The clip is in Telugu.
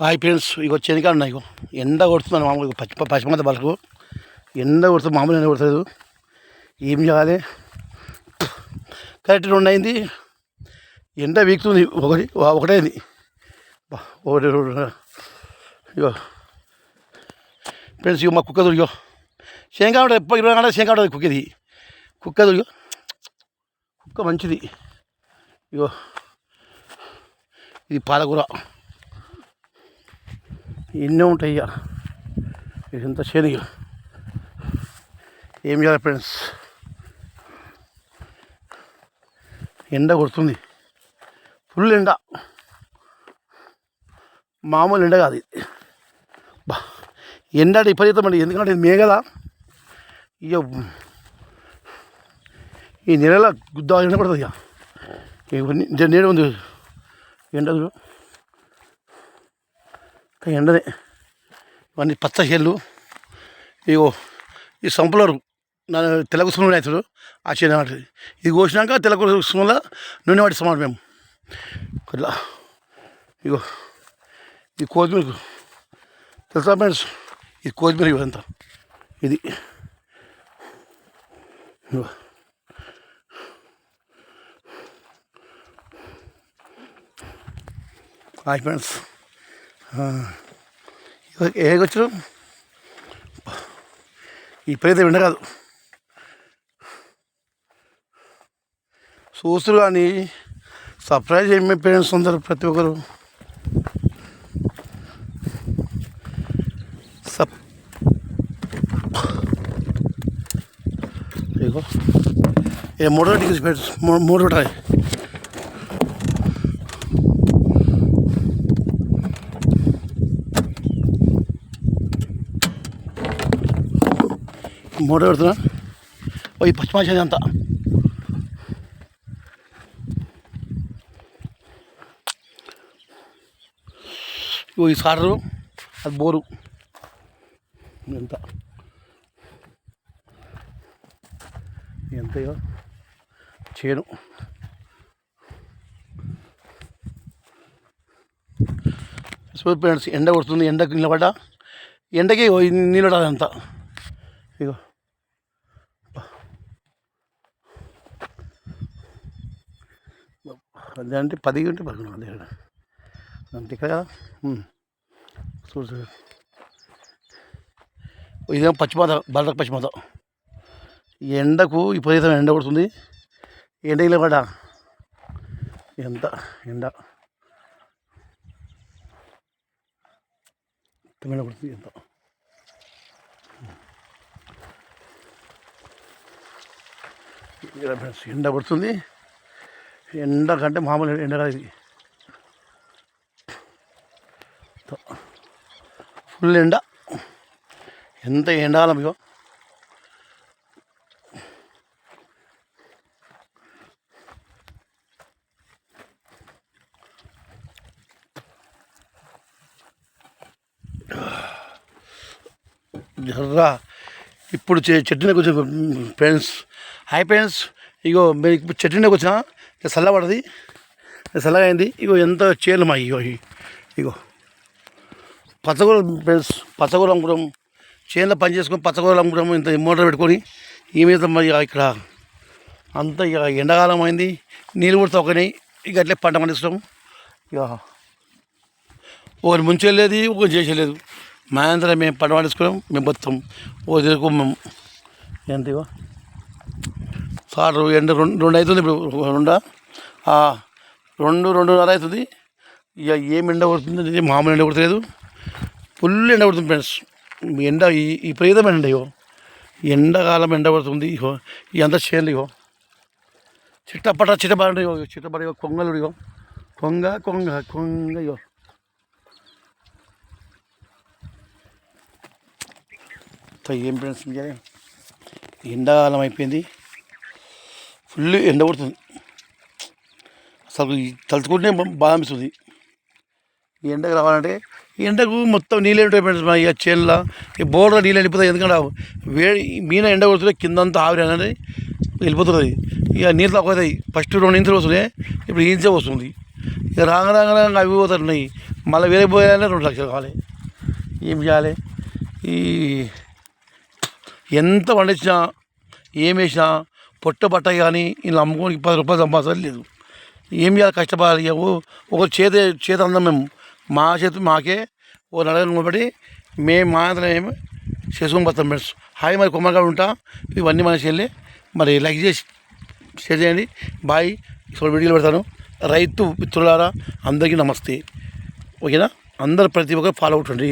హాయ్ ఫ్రెండ్స్, ఇక చెనికాడ ఉన్నాయి. ఇగో ఎండ కొడుతున్నాను మామూలు పచ్చిమంత బలకు ఎండ కొడుతుంది, మామూలు ఎండ కొడుతుంది. ఏం చేయాలి? కరెక్ట్ 2 అయింది, ఎండ వీక్తుంది. ఒకటైంది ఒకటి 2. ఇగో ఫ్రెండ్స్, ఇగో మా కుక్క దొరికో శేంకా ఉంటుంది. ఎప్పుడు 20 గంటల శేంకా ఉంటుంది కుక్కది. కుక్క దొరికో కుక్క మంచిది. ఇగో ఇది పాలకూర. ఎన్నో ఉంటాయి. ఇక ఇంత చేను. ఏం చేయాలి ఫ్రెండ్స్? ఎండ కొడుతుంది, ఫుల్ ఎండ, మామూలు ఎండ కాదు ఇది. ఎండ అంటే విపరీతం అండి. ఎందుకంటే ఇది మే కదా. ఇక ఈ నెల గుద్ద ఎండ పడుతుంది. ఇక నీడ ఉంది ఎండ. ఎండనే ఇవన్నీ పచ్చ చేళ్ళు. ఇగో ఈ సంపులరు తెల్ల కుసుమలు అవుతాడు ఆ చేను అన్నట్టు. ఇది కోసినాక తెల్ల కుసుమల నూనె పట్టిస్తాం మేము ఇట్లా. ఇగో ఇది కొత్తిమీర తెలుసా ఫ్రెండ్స్? ఇది కొత్తిమీర. ఇదంతా ఇది హాయ్ ఫ్రెండ్స్. ఏగొచ్చు ఇప్పుడైతే ఎండ కాదు. చూస్తురు కానీ సర్ప్రైజ్ ఏమి పేరెంట్స్ అందరు ప్రతి ఒక్కరు. ఇగో ఏ 3 డిగ్రీ ఫ్రెండ్స్, 3 ఉంటాయి. మోటార్ పెడుతున్నా. ఈ పచ్చిమాచి అంతా ఈ సాటరు, అది బోరు. ఎంత ఎంతయో చేను. ఫ్రెండ్స్, ఎండ కొడుతుంది. ఎండకు నిలబడ్డా, ఎండకి నీళ్ళు అంతా. ఇగో అదే అంటే 10 ఉంటే 11 అంతే కదా. చూడు, ఇదేమో పచ్చిమాత, బలరకు పచ్చిమాత. ఎండకు విపరీతం ఎండ కొడుతుంది. ఎండలో పడ్డా ఎంత ఎండ ఎండ కొడుతుంది. ఎంత ఫ్రెండ్స్, ఎండ పడుతుంది. ఎండ కంటే మామూలు ఎండ కాదు ఇది. ఫుల్ ఎండ. ఎంత ఎండాకాలం. ఇగో జర్రా ఇప్పుడు చెట్టునే కొంచెం ఫ్రెండ్స్. హాయ్ ఫ్రెండ్స్, ఇగో మీరు ఇప్పుడు చెట్టునే వచ్చినా చల్లబడది, చల్లగా అయింది. ఇగో ఎంత చేను మా. ఇగో పచ్చగూర ఫ్రెండ్స్, పచ్చగూర అమ్ముకోవడం, చేనులో పని చేసుకొని పచ్చగూరలు అమ్ముకోవడం. ఇంత మోటార్ పెట్టుకొని ఈ మీద ఇక్కడ అంతా ఇక ఎండాకాలం అయింది. నీళ్ళు కూడా తొక్కనాయి. ఇక అట్లే పంట పండిస్తాం. ఇక ఒకరు ముంచెళ్ళేది, ఒకరు చేసేలేదు. మా అందరం మేము పంట పండించుకోవడం, మేము బతాం. ఓ తిరుగు మేము ఎంత. ఇగో సార్ ఎండ 2 అవుతుంది. ఇప్పుడు 2:30 అవుతుంది. ఇక ఏం ఎండ కొడుతుంది? మామూలు ఎండ కొడతలేదు, ఫుల్ ఎండ కొడుతుంది ఫ్రెండ్స్. ఎండ ఈ ప్రీతమైన ఎండ. ఇగో ఎండాకాలం ఎండ పడుతుంది. ఇగో ఇదంతా చేయాలి. ఇగో చిట్టపట్ట చిట్టపడ. ఇగో చిట్టపడ. ఇగో కొంగలు. ఇగో కొంగ కొంగ కొంగ. ఇగో ఏం ఫ్రెండ్స్, ఎండాకాలం అయిపోయింది. ఫుల్ ఎండ పడుతుంది. అసలు తలుచుకుంటే బాగా అనిపిస్తుంది. ఈ ఎండకు రావాలంటే ఈ ఎండకు మొత్తం నీళ్ళు ఉంటాయి ఫ్రెండ్స్. మా ఇక చేనుల ఈ బోర్లో నీళ్ళు వెళ్ళిపోతాయి. ఎందుకంటే వేడి మీన ఎండ కొడుతుంది, కిందంతా ఆవిరి అనేది వెళ్ళిపోతుంది. ఇక నీళ్ళు తక్కువ అవుతాయి. ఫస్ట్ 2 ఇంచులు వస్తున్నాయి, ఇప్పుడు ఇంచే వస్తుంది. ఇక రాంగ అవి పోతున్నాయి. మళ్ళీ వేరే పోయాలంటే 2 లక్షలు కావాలి. ఏం చేయాలి? ఈ ఎంత పండించినా ఏం వేసినా పొట్ట బట్ట కానీ ఇలా అమ్ముకోనికి 10 రూపాయలు సంపాదించాలి లేదు. ఏం చేయాలి? కష్టపడాలి. ఒక చేతి అందం మేము మా చేతి మాకే ఓ నడగలు బట్టి మేము మా అంతా ఏమి చేసుకొని పోతాం ఫ్రెండ్స్. హాయ్, మరి కొమ్మగా ఉంటా. ఇవన్నీ మన చెల్లి మరి లైక్ చేసి షేర్ చేయండి. బాయ్. ఇప్పుడు వీడియోలు పెడతాను. రైతు మిత్రులారా అందరికీ నమస్తే. ఓకేనా? అందరు ప్రతి ఒక్కరు ఫాలో అవుతుంది.